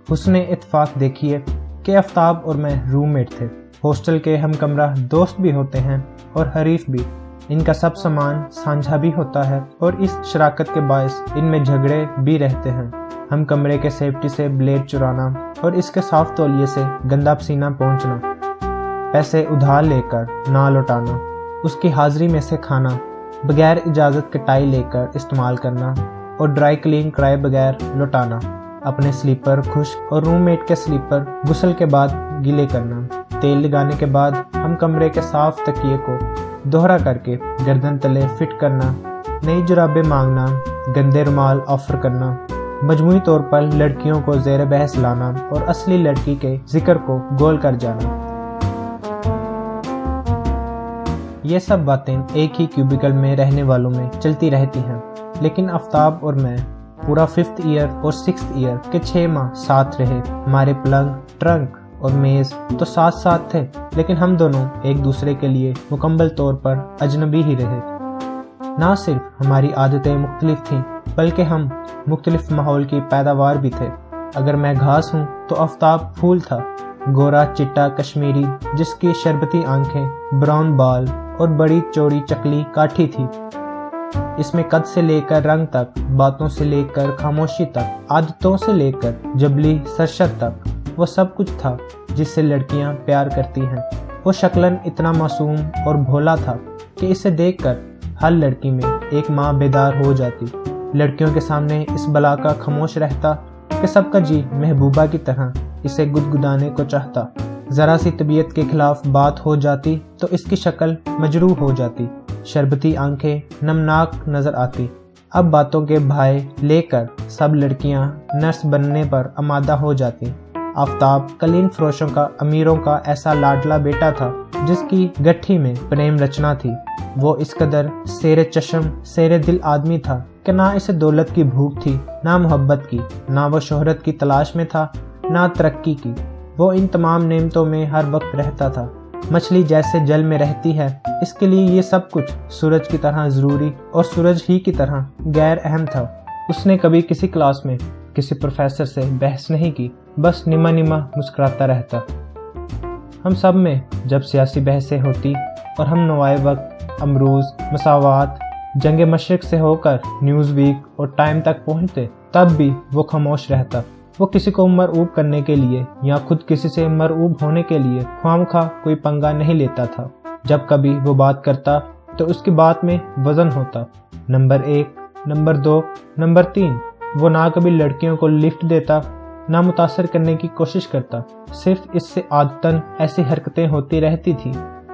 حسن اتفاق دیکھیے کہ آفتاب اور میں روم میٹ تھے۔ ہاسٹل کے ہم کمرہ دوست بھی ہوتے ہیں اور حریف بھی۔ ان کا سب سامان سانجھا بھی ہوتا ہے اور اس شراکت کے باعث ان میں جھگڑے بھی رہتے ہیں۔ ہم کمرے کے سیفٹی سے بلیڈ چرانا اور اس کے صاف تولیے سے گندا پسینہ پہنچنا، پیسے ادھار لے کر نہ لوٹانا، اس کی حاضری میں سے کھانا، بغیر اجازت کے ٹائی لے کر استعمال کرنا اور ڈرائی کلین کرائے بغیر لوٹانا، اپنے سلیپر خشک اور روم میٹ کے سلیپر غسل کے بعد گیلے کرنا، تیل لگانے کے بعد ہم کمرے کے صاف تکیے کو دوہرا کر کے گردن تلے فٹ کرنا، نئی جرابیں مانگنا، گندے رومال آفر کرنا، مجموعی طور پر لڑکیوں کو زیر بحث لانا اور اصلی لڑکی کے ذکر کو گول کر جانا۔ یہ سب باتیں ایک ہی کیوبیکل میں رہنے والوں میں چلتی رہتی ہیں، لیکن آفتاب اور میں پورا 5th ایئر اور 6th ایئر کے 6 ماہ ساتھ رہے۔ ہمارے پلنگ، ٹرنک اور میز تو ساتھ تھے، لیکن ہم دونوں ایک دوسرے کے لیے مکمل طور پر اجنبی ہی رہے۔ نہ صرف ہماری عادتیں مختلف تھیں، بلکہ ہم مختلف ماحول کی پیداوار بھی تھے۔ اگر میں گھاس ہوں تو آفتاب پھول تھا، گورا چٹا کشمیری جس کی شربتی آنکھیں، براؤن بال اور بڑی چوڑی چکلی کاٹھی تھی۔ اس میں قد سے لے کر رنگ تک، باتوں سے لے کر خاموشی تک، عادتوں سے لے کر جبلی سرشت تک، وہ سب کچھ تھا جس سے لڑکیاں پیار کرتی ہیں۔ وہ شکلاً اتنا معصوم اور بھولا تھا کہ اسے دیکھ کر ہر لڑکی میں ایک ماں بیدار ہو جاتی۔ لڑکیوں کے سامنے اس بلا کا خاموش رہتا کہ سب کا جی محبوبہ کی طرح اسے گدگدانے کو چاہتا۔ ذرا سی طبیعت کے خلاف بات ہو جاتی تو اس کی شکل مجروح ہو جاتی، شربتی آنکھیں نمناک نظر آتی۔ اب باتوں کے بھائے لے کر سب لڑکیاں نرس بننے پر آمادہ ہو جاتی۔ آفتاب قلین فروشوں کا امیروں کا ایسا لاڈلا بیٹا تھا جس کی گٹھی میں پریم رچنا تھی۔ وہ اس قدر سیر چشم سیر دل آدمی تھا کہ نہ اسے دولت کی بھوک تھی، نہ محبت کی، نہ وہ شہرت کی تلاش میں تھا، نہ ترقی کی۔ وہ ان تمام نعمتوں میں ہر وقت رہتا تھا۔ مچھلی جیسے جل میں رہتی ہے، اس کے لیے یہ سب کچھ سورج کی طرح ضروری اور سورج ہی کی طرح غیر اہم تھا۔ اس نے کبھی کسی کلاس میں کسی پروفیسر سے بحث نہیں کی، بس نما مسکراتا رہتا۔ ہم سب میں جب سیاسی بحثیں ہوتی اور ہم نوائے وقت، امروز، مساوات، جنگ مشرق سے ہو کر نیوز ویک اور ٹائم تک پہنچتے، تب بھی وہ خاموش رہتا۔ وہ کسی کو مرعوب کرنے کے لیے یا خود کسی سے مرعوب ہونے کے لیے خواہ کوئی پنگا نہیں لیتا تھا۔ جب کبھی وہ بات کرتا تو اس کی بات میں وزن ہوتا۔ Number 1، number 2، number 3۔ وہ نہ کبھی لڑکیوں کو لفٹ دیتا، نہ متاثر کرنے کی کوشش کرتا۔ صرف اس سے عادتاً ایسی حرکتیں ہوتی رہتی تھی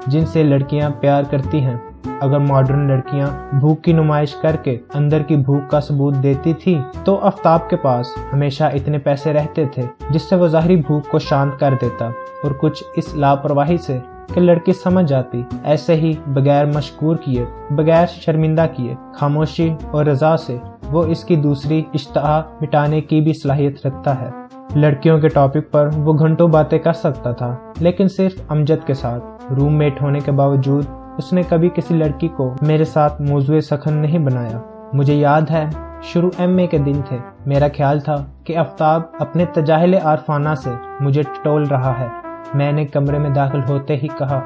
جن سے لڑکیاں پیار کرتی ہیں۔ اگر ماڈرن لڑکیاں بھوک کی نمائش کر کے اندر کی بھوک کا ثبوت دیتی تھی تو آفتاب کے پاس ہمیشہ اتنے پیسے رہتے تھے جس سے وہ ظاہری بھوک کو شانت کر دیتا، اور کچھ اس لاپرواہی سے کہ لڑکی سمجھ جاتی، ایسے ہی بغیر مشکور کیے، بغیر شرمندہ کیے، خاموشی اور رضا سے وہ اس کی دوسری اشتہا مٹانے کی بھی صلاحیت رکھتا ہے۔ لڑکیوں کے ٹاپک پر وہ گھنٹوں باتیں کر سکتا تھا، لیکن صرف امجد کے ساتھ۔ روم میٹ ہونے کے باوجود اس نے کبھی کسی لڑکی کو میرے ساتھ موضوع سخن نہیں بنایا۔ مجھے یاد ہے شروع MA کے دن تھے۔ میرا خیال تھا کہ آفتاب اپنے تجاہل عارفانہ سے مجھے ٹٹول رہا ہے۔ میں نے کمرے میں داخل ہوتے ہی کہا،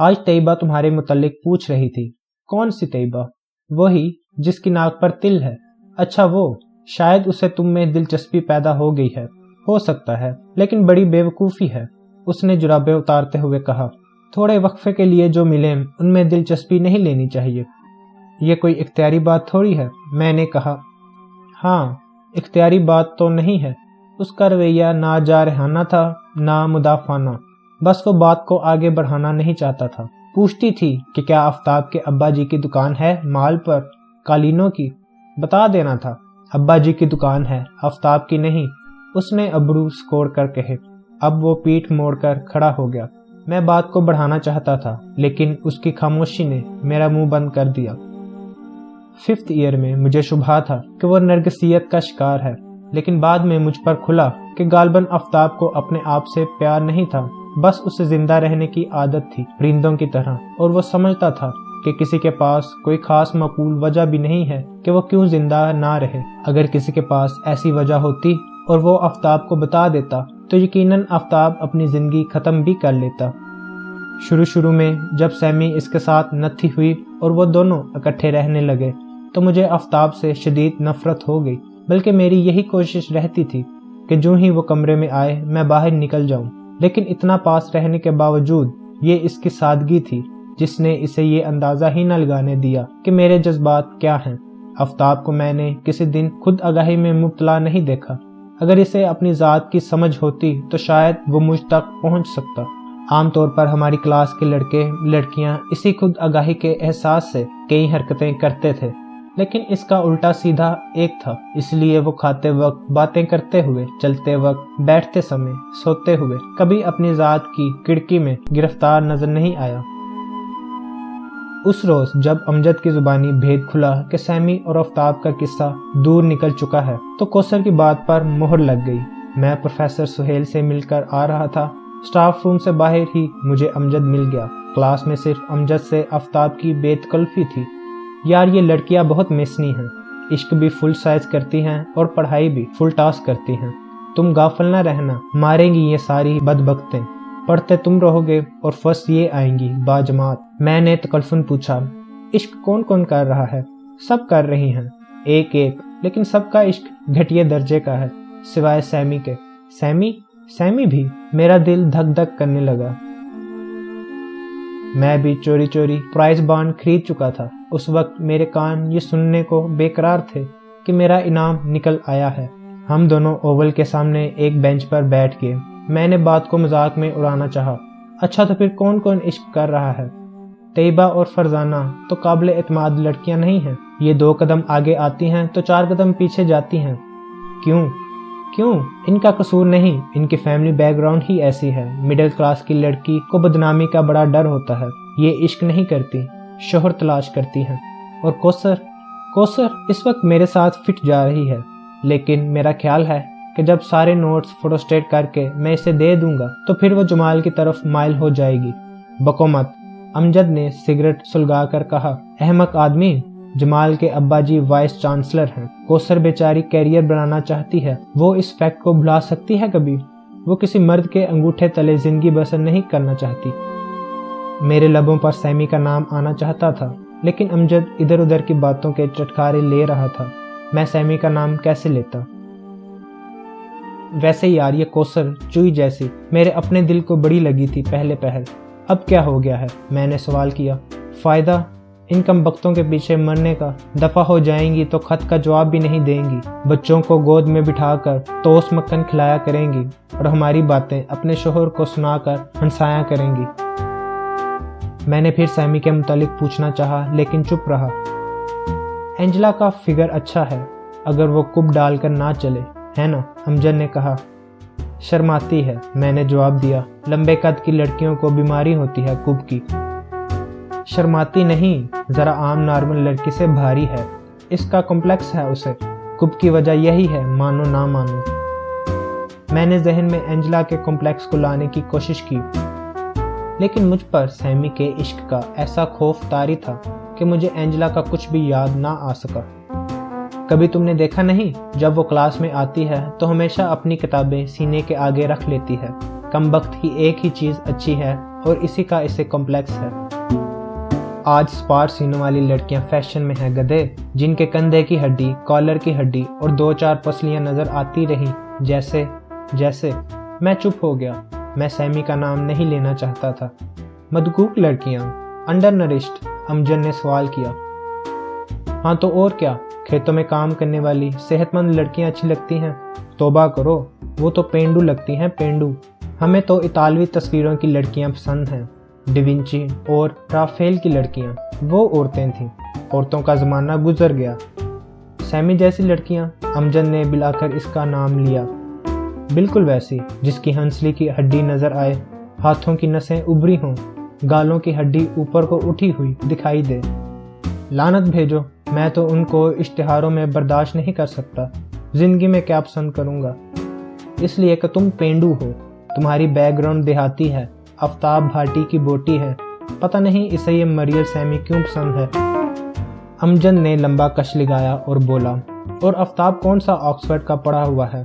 آج طیبہ تمہارے متعلق پوچھ رہی تھی۔ کون سی طیبہ؟ وہی جس کی ناک پر تل ہے۔ اچھا وہ، شاید اسے تم میں دلچسپی پیدا ہو گئی ہے۔ ہو سکتا ہے، لیکن بڑی بے وقوفی ہے۔ اس نے جرابیں اتارتے ہوئے کہا، تھوڑے وقفے کے لیے جو ملیں ان میں دلچسپی نہیں لینی چاہیے۔ یہ کوئی اختیاری بات تھوڑی ہے۔ میں نے کہا، ہاں، اختیاری بات تو نہیں ہے۔ اس کا رویہ نہ جارحانہ تھا نہ مدافعانہ، بس وہ بات کو آگے بڑھانا نہیں چاہتا تھا۔ پوچھتی تھی کہ کیا آفتاب کے ابا جی کی دکان ہے مال پر، قالینوں کی؟ بتا دینا تھا، ابا جی کی دکان ہے، آفتاب کی نہیں۔ اس نے ابرو سکوڑ کر کہے۔ اب وہ پیٹھ موڑ کر کھڑا ہو گیا۔ میں بات کو بڑھانا چاہتا تھا، لیکن اس کی خاموشی نے میرا منہ بند کر دیا۔ 5th ایئر میں مجھے شبہ تھا کہ وہ نرگسیت کا شکار ہے، لیکن بعد میں مجھ پر کھلا کہ غالباً آفتاب کو اپنے آپ سے پیار نہیں تھا، بس اسے زندہ رہنے کی عادت تھی، پرندوں کی طرح، اور وہ سمجھتا تھا کہ کسی کے پاس کوئی خاص معقول وجہ بھی نہیں ہے کہ وہ کیوں زندہ نہ رہے۔ اگر کسی کے پاس ایسی وجہ ہوتی اور وہ آفتاب کو بتا دیتا تو یقیناً آفتاب اپنی زندگی ختم بھی کر لیتا۔ شروع میں جب سیمی اس کے ساتھ نتھی ہوئی اور وہ دونوں اکٹھے رہنے لگے تو مجھے آفتاب سے شدید نفرت ہو گئی، بلکہ میری یہی کوشش رہتی تھی کہ جو ہی وہ کمرے میں آئے میں باہر نکل جاؤں، لیکن اتنا پاس رہنے کے باوجود یہ اس کی سادگی تھی جس نے اسے یہ اندازہ ہی نہ لگانے دیا کہ میرے جذبات کیا ہیں۔ آفتاب کو میں نے کسی دن خود آگاہی میں مبتلا نہیں دیکھا۔ اگر اسے اپنی ذات کی سمجھ ہوتی تو شاید وہ مجھ تک پہنچ سکتا۔ عام طور پر ہماری کلاس کے لڑکے لڑکیاں اسی خود آگاہی کے احساس سے کئی حرکتیں کرتے تھے، لیکن اس کا الٹا سیدھا ایک تھا۔ اس لیے وہ کھاتے وقت، باتیں کرتے ہوئے، چلتے وقت، بیٹھتے سمے، سوتے ہوئے کبھی اپنی ذات کی کڑکی میں گرفتار نظر نہیں آیا۔ اس روز جب امجد کی زبانی بھید کھلا کہ سیمی اور آفتاب کا قصہ دور نکل چکا ہے تو کوثر کی بات پر مہر لگ گئی۔ میں پروفیسر سہیل سے مل کر آ رہا تھا، سٹاف روم سے باہر ہی مجھے امجد مل گیا۔ کلاس میں صرف امجد سے آفتاب کی بے تکلفی تھی۔ یار یہ لڑکیاں بہت میسنی ہیں، عشق بھی فل سائز کرتی ہیں اور پڑھائی بھی فل ٹاسک کرتی ہیں۔ تم غافل نہ رہنا، ماریں گی یہ ساری بدبختیں، پڑھتے تم رہو گے اور فرسٹ یہ آئیں گی باجماعت۔ میں نے تکلفن پوچھا، عشق کون کون کر رہا ہے؟ سب کر رہی ہیں، ایک ایک، لیکن سب کا عشق گھٹیا درجے کا ہے سوائے سیمی کے۔ سیمی بھی؟ میرا دل دھک دھک کرنے لگا۔ میں بھی چوری چوری پرائز بانڈ خرید چکا تھا۔ اس وقت میرے کان یہ سننے کو بے قرار تھے کہ میرا انعام نکل آیا ہے۔ ہم دونوں اوول کے سامنے ایک بینچ پر بیٹھ گئے۔ میں نے بات کو مذاق میں اڑانا چاہا، اچھا تو پھر کون کون عشق کر رہا ہے؟ طیبہ اور فرزانہ تو قابل اعتماد لڑکیاں نہیں ہیں، یہ 2 قدم آگے آتی ہیں تو 4 قدم پیچھے جاتی ہیں۔ کیوں؟ ان کا قصور نہیں، ان کی فیملی بیک گراؤنڈ ہی ایسی ہے۔ مڈل کلاس کی لڑکی کو بدنامی کا بڑا ڈر ہوتا ہے، یہ عشق نہیں کرتی، شوہر تلاش کرتی ہیں۔ اور کوثر اس وقت میرے ساتھ فٹ جا رہی ہے، لیکن میرا خیال ہے کہ جب سارے نوٹس فوٹوسٹیٹ کر کے میں اسے دے دوں گا تو پھر وہ جمال کی طرف مائل ہو جائے گی۔ بکو مت، امجد نے سگریٹ سلگا کر کہا۔ احمق آدمی، جمال کے ابا جی وائس چانسلر ہیں، کوثر بیچاری کیریئر بنانا چاہتی ہے، وہ اس فیکٹ کو بھلا سکتی ہے کبھی؟ وہ کسی مرد کے انگوٹھے تلے زندگی بسر نہیں کرنا چاہتی۔ میرے لبوں پر سیمی کا نام آنا چاہتا تھا، لیکن امجد ادھر ادھر کی باتوں کے چٹکارے لے رہا تھا۔ میں سیمی کا نام کیسے لیتا؟ ویسے یار یہ کوثر چوئی جیسی میرے اپنے دل کو بڑی لگی تھی پہلے پہل، اب کیا ہو گیا ہے؟ میں نے سوال کیا۔ فائدہ ان کم بختوں کے پیچھے مرنے کا، دفع ہو جائیں گی تو خط کا جواب بھی نہیں دیں گی، بچوں کو گود میں بٹھا کر ٹوس مکھن کھلایا کریں گی اور ہماری باتیں اپنے شوہر کو سنا کر ہنسایا کریں گی۔ میں نے پھر سیمی کے متعلق پوچھنا چاہا لیکن چپ رہا۔ اینجلا کا فگر اچھا ہے اگر وہ کب ڈال کر نہ چلے، ہے نا؟ امجد نے کہا۔ شرماتی ہے، میں نے جواب دیا۔ لمبے قد کی لڑکیوں کو بیماری ہوتی ہے کب کی۔ شرماتی نہیں، ذرا عام نارمل لڑکی سے بھاری ہے، اس کا کمپلیکس ہے اسے۔ کب کی وجہ یہی ہے، مانو نہ مانو۔ میں نے ذہن میں اینجلا کے کمپلیکس کو لانے کی کوشش کی، لیکن مجھ پر سیمی کے عشق کا ایسا خوف طاری تھا کہ مجھے اینجلا کا کچھ بھی یاد نہ آ سکا۔ کبھی تم نے دیکھا نہیں، جب وہ کلاس میں آتی ہے تو ہمیشہ اپنی کتابیں سینے کے آگے رکھ لیتی ہے۔ کم بخت کی ایک ہی چیز اچھی ہے اور اسی کا اسے کمپلیکس ہے۔ آج سپار سینوں والی لڑکیاں فیشن میں ہیں گدھے، جن کے کندھے کی ہڈی، کالر کی ہڈی اور 2-4 پسلیاں نظر آتی رہیں جیسے میں چپ ہو گیا۔ میں سیمی کا نام نہیں لینا چاہتا تھا۔ مدقوق لڑکیاں، انڈر نرشڈ، امجد نے سوال کیا۔ ہاں تو اور کیا، کھیتوں میں کام کرنے والی صحت مند لڑکیاں اچھی لگتی ہیں؟ توبہ کرو، وہ تو پینڈو لگتی ہیں، پینڈو۔ ہمیں تو اطالوی تصویروں کی لڑکیاں پسند ہیں، ڈیونچی اور رافیل کی لڑکیاں، وہ عورتیں تھیں۔ عورتوں کا زمانہ گزر گیا۔ سیمی جیسی لڑکیاں، امجد نے بلا کر اس کا نام لیا۔ بالکل ویسی، جس کی ہنسلی کی ہڈی نظر آئے، ہاتھوں کی نسیں ابری ہوں، گالوں کی ہڈی اوپر کو اٹھی ہوئی دکھائی دے۔ لعنت بھیجو، میں تو ان کو اشتہاروں میں برداشت نہیں کر سکتا۔ زندگی میں کیا پسند کروں گا؟ اس لیے کہ تم پینڈو ہو، تمہاری بیک گراؤنڈ دیہاتی ہے، آفتاب بھاٹی کی بوٹی ہے، پتہ نہیں اسے یہ مریل سیمی کیوں پسند ہے۔ امجد نے لمبا کش لگایا اور بولا، اور آفتاب کون سا آکسفورڈ کا پڑھا ہوا ہے؟